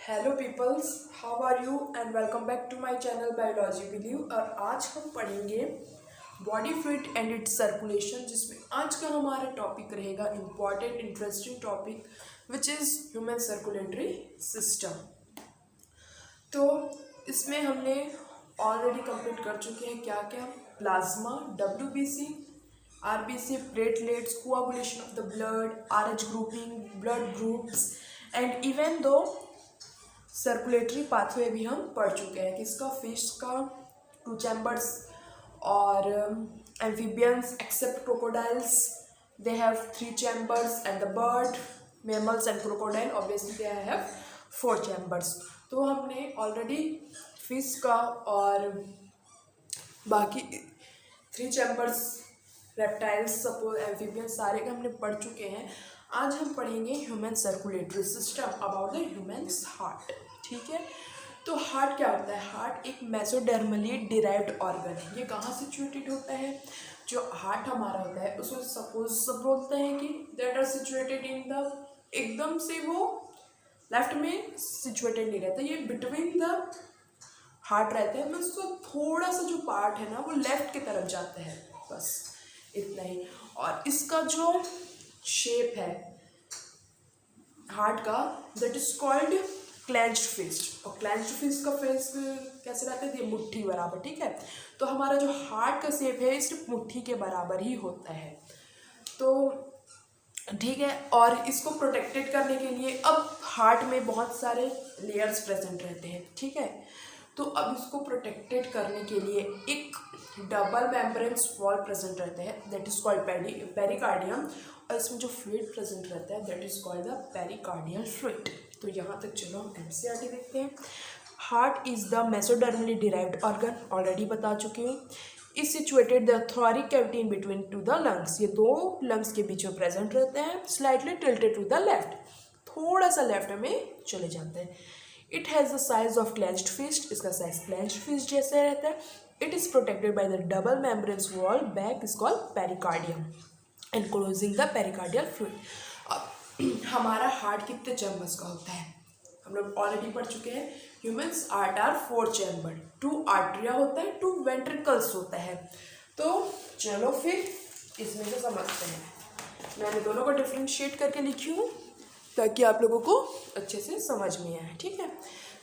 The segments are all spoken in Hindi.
Hello peoples, how are you and welcome back to my channel biology believe. और आज हम पढ़ेंगे body fluid and its circulation, जिसमें आज का हमारा टॉपिक रहेगा important interesting topic which is human circulatory system. तो इसमें हमने ऑलरेडी कंप्लीट कर चुके हैं क्या क्या, plasma, WBC, RBC, platelets, coagulation of the blood, RH grouping, blood groups and even though circulatory pathway भी हम पढ़ चुके हैं। किसका? फिश का 2 चैम्बर्स, और amphibians except crocodiles they have 3 chambers and the bird, mammals and crocodile obviously they have 4 chambers. तो हमने ऑलरेडी फिश का और बाकी 3 चैम्बर्स, रेप्टाइल्स, सपोज एम्फीबियंस, सारे का हमने पढ़ चुके हैं। आज हम पढ़ेंगे human circulatory system about the humans heart. ठीक है, तो हार्ट क्या होता है? हार्ट एक मेसोडर्मली डिराइव्ड ऑर्गन है। ये कहाँ सिचुएटेड होता है? जो हार्ट हमारा होता है उसको सपोज सब बोलते हैं कि that are situated in the, एकदम से वो लेफ्ट में सिचुएटेड नहीं रहता, ये बिटवीन द हार्ट रहता है। बस तो थोड़ा सा जो पार्ट है ना वो लेफ्ट की तरफ जाता है, बस इतना ही। और इसका जो शेप है हार्ट का, that is called clenched fist. और क्लेंच्ड फिस्ट का फेस कैसे रहता है? ये मुट्ठी बराबर। ठीक है, तो हमारा जो हार्ट का शेप है सिर्फ मुट्ठी के बराबर ही होता है। तो ठीक है, और इसको प्रोटेक्टेड करने के लिए अब हार्ट में बहुत सारे लेयर्स प्रेजेंट रहते हैं। ठीक है, तो अब इसको प्रोटेक्टेड करने के लिए एक डबल मेम्ब्रेन्स वॉल प्रेजेंट रहते हैं, दैट इज कॉल्ड पेरिकार्डियम। और इसमें जो फ्लूइड प्रेजेंट रहता है that is called the pericardial fluid. तो यहाँ तक चलो हम NCERT देखते हैं। Heart is the mesodermally derived organ, already बता चुकी हूँ। Is situated the thoracic cavity in between two the lungs. ये दो लंग्स के बीच में प्रेजेंट रहते हैं। Slightly tilted to the left, थोड़ा सा लेफ्ट में चले जाते हैं। It has the size of clenched fist, इसका साइज क्लेंच्ड फिस्ट जैसे रहता है। It is protected by the double membranes wall, back is called pericardium enclosing the pericardial fluid. हमारा हार्ट कितने चैम्बर्स का होता है? हम लोग ऑलरेडी पढ़ चुके हैं। ह्यूमन्स हार्ट आर 4 चैम्बर, 2 आर्टरिया होता है, 2 वेंट्रिकल्स होता है। तो चलो फिर इसमें से समझते हैं। मैंने दोनों को डिफ्रेंशिएट करके लिखी हूँ ताकि आप लोगों को अच्छे से समझ में आए। ठीक है,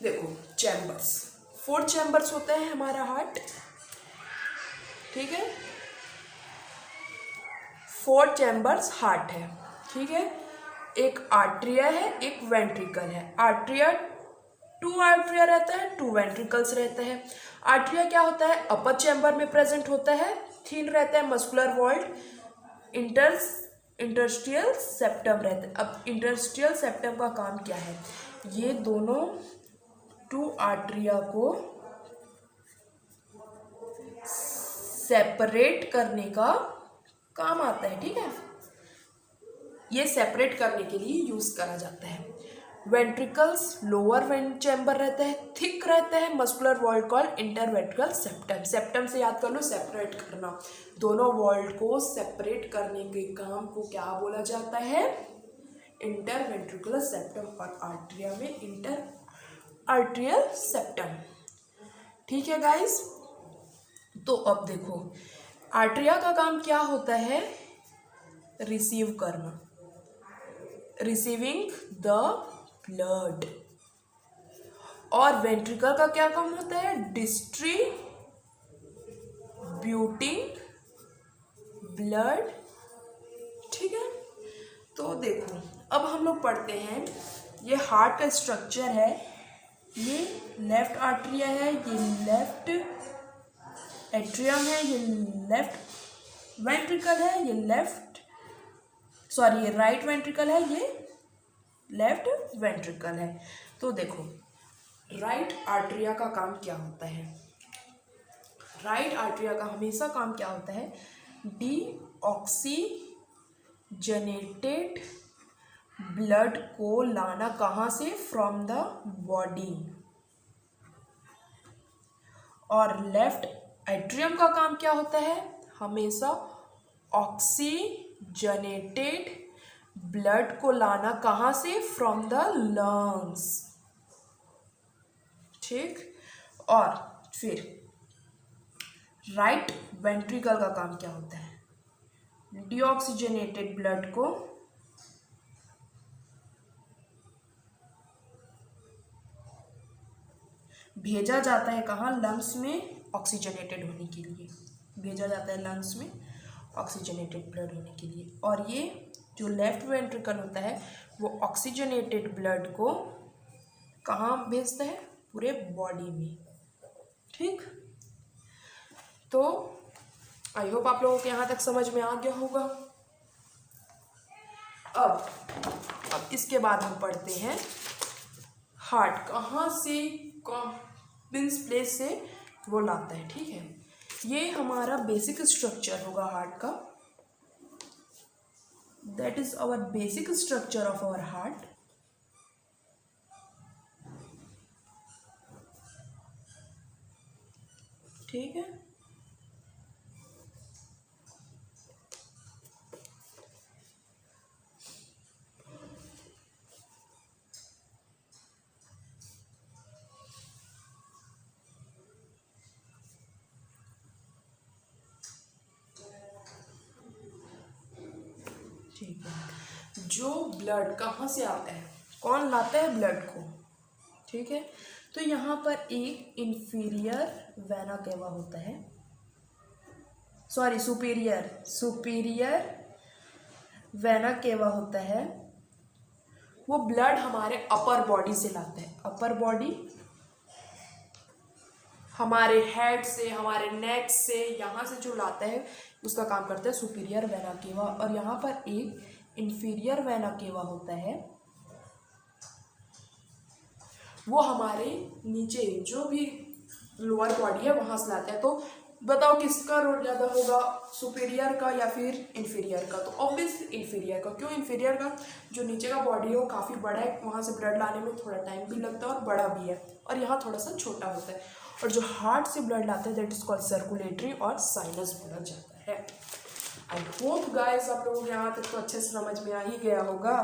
देखो चैम्बर्स, 4 चैम्बर्स होता है हमारा हार्ट। ठीक है, 4 चैम्बर्स हार्ट है। ठीक है, एक आर्ट्रिया है, एक वेंट्रिकल है। आर्ट्रिया 2 आर्ट्रिया रहता है, 2 वेंट्रिकल्स रहते हैं। आर्ट्रिया क्या होता है? अपर चैम्बर में प्रेजेंट होता है, थिन रहता है, मस्कुलर वॉल्ड, इंटरस्टियल सेप्टम रहता है। अब इंटरस्टियल सेप्टम का काम क्या है? ये दोनों 2 आर्ट्रिया को सेपरेट करने का काम आता है। ठीक है, ये सेपरेट करने के लिए यूज करा जाता है। वेंट्रिकल्स लोअर चैम्बर रहता है, थिक रहता है, muscular walled called interventricular septum. Septum से याद कर लो, सेपरेट करना। दोनों वॉल्ड को सेपरेट करने के काम को क्या बोला जाता है? Interventricular septum. और आर्ट्रिया में इंटर आर्ट्रियल सेप्टम। ठीक है गाइस, तो अब देखो आर्ट्रिया का काम क्या होता है? रिसीव करना, रिसीविंग द ब्लड। और वेंट्रिकल का क्या काम होता है? Distributing blood. ठीक है, तो देखो अब हम लोग पढ़ते हैं। ये हार्ट का स्ट्रक्चर है, ये लेफ्ट आर्ट्रिया है, ये लेफ्ट एट्रियम है, ये लेफ्ट वेंट्रिकल है, ये राइट वेंट्रिकल है, ये लेफ्ट वेंट्रिकल है। तो देखो राइट आर्ट्रिया का काम क्या होता है? राइट आर्ट्रिया का हमेशा काम क्या होता है? डीऑक्सीजनेटेड ब्लड को लाना, कहाँ से? From the body. और लेफ्ट एट्रियम का काम क्या होता है? हमेशा ऑक्सीजनेटेड ब्लड को लाना, कहाँ से? From the lungs. ठीक। और फिर राइट वेंट्रिकल का काम क्या होता है? डीऑक्सीजनेटेड ब्लड को भेजा जाता है कहाँ? लंग्स में ऑक्सीजनेटेड होने के लिए भेजा जाता है, लंग्स में ऑक्सीजनेटेड ब्लड होने के लिए। और ये जो लेफ्ट वेंट्रिकल होता है वो ऑक्सीजनेटेड ब्लड को कहाँ भेजता है? पूरे बॉडी में, ठीक। तो आई होप आप लोगों को यहाँ तक समझ में आ गया होगा। अब इसके बाद हम पढ़ते हैं हार्ट कहाँ से, किस प्लेस से वो लाता है, ठीक है। ये हमारा बेसिक स्ट्रक्चर होगा हार्ट का, that is our basic structure of our heart. ठीक है। ठीक है। जो ब्लड कहाँ से आता है, कौन लाता है ब्लड को, ठीक है। तो यहाँ पर एक इंफीरियर वेना केवा होता है, सॉरी सुपीरियर वेना केवा होता है। वो ब्लड हमारे अपर बॉडी से लाता है, अपर बॉडी हमारे हेड से, हमारे नेक से, यहाँ से जो लाता है उसका काम करता है सुपीरियर वेना केवा। और यहाँ पर एक इंफीरियर वेना केवा होता है, वो हमारे नीचे जो भी लोअर बॉडी है वहाँ से लाता है। तो बताओ किसका रोल ज़्यादा होगा, सुपीरियर का या फिर इन्फीरियर का? तो ऑब्वियसली इन्फीरियर का। क्यों इन्फीरियर का? जो नीचे का बॉडी है वो काफ़ी बड़ा है, वहाँ से ब्लड लाने में थोड़ा टाइम भी लगता है और बड़ा भी है, और यहाँ थोड़ा सा छोटा होता है। और जो हार्ट से ब्लड लाता है दैट इज कॉल्ड सर्कुलेटरी और साइनस बोला जाता है। आई होप गाइस आप लोगों को यहाँ तक तो अच्छे से समझ में आ ही गया होगा।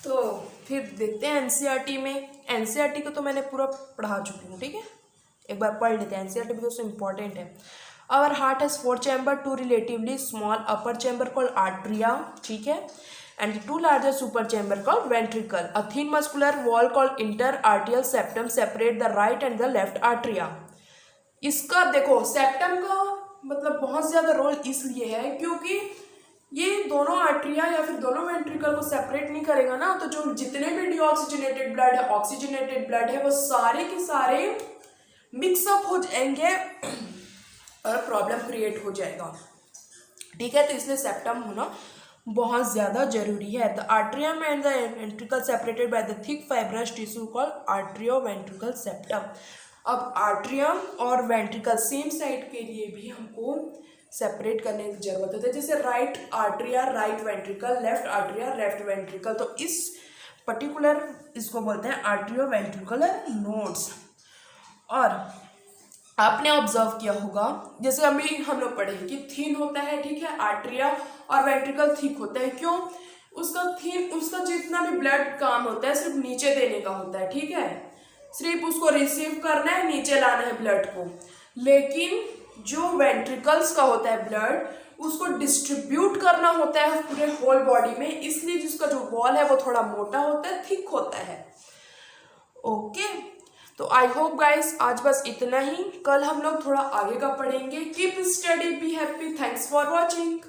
तो फिर देखते हैं एनसीईआरटी में। एनसीईआरटी को तो मैंने पूरा पढ़ा चुकी हूँ, ठीक है। एक बार पढ़ लेते हैं एनसीईआरटी भी, तो इम्पॉर्टेंट है। Our heart has 4 chamber, 2 relatively small upper chamber called atria, ठीक है, and 2 larger super chamber called ventricle. A thin muscular wall called interarterial septum separate the right and the left arteria. इसका देखो सेप्टम का मतलब बहुत ज़्यादा रोल इसलिए है क्योंकि ये दोनों आर्टरिया या फिर दोनों वेंट्रिकल को सेपरेट नहीं करेगा ना, तो जो जितने भी डीऑक्सीजनेटेड ब्लड है, ऑक्सीजनेटेड ब्लड है, वो सारे के सारे मिक्सअप हो जाएंगे और प्रॉब्लम क्रिएट हो जाएगा, ठीक है। तो इसलिए सेप्टम होना बहुत ज़्यादा जरूरी है। The atrium and the ventricle separated by the thick fibrous tissue called atrio ventricle septum. अब आर्ट्रियम और वेंट्रिकल सेम साइड के लिए भी हमको सेपरेट करने की जरूरत होती है। जैसे right atria right ventricle, left atria left ventricle, तो इस पर्टिकुलर इसको बोलते हैं आर्ट्रियो वेंट्रिकुलर नोड्स। और आपने ऑब्जर्व किया होगा जैसे अभी हम लोग पढ़े कि थीन होता है, ठीक है, आर्ट्रिया, और वेंट्रिकल थिक होता है। क्यों? उसका जितना भी ब्लड काम होता है सिर्फ नीचे देने का होता है, ठीक है, सिर्फ उसको रिसीव करना है, नीचे लाना है ब्लड को। लेकिन जो वेंट्रिकल्स का होता है ब्लड उसको डिस्ट्रीब्यूट करना होता है पूरे होल बॉडी में, इसलिए जिसका जो वॉल है वो थोड़ा मोटा होता है, थिक होता है। ओके, तो आई होप गाइस आज बस इतना ही। कल हम लोग थोड़ा आगे का पढ़ेंगे। Keep study, be happy, thanks for watching.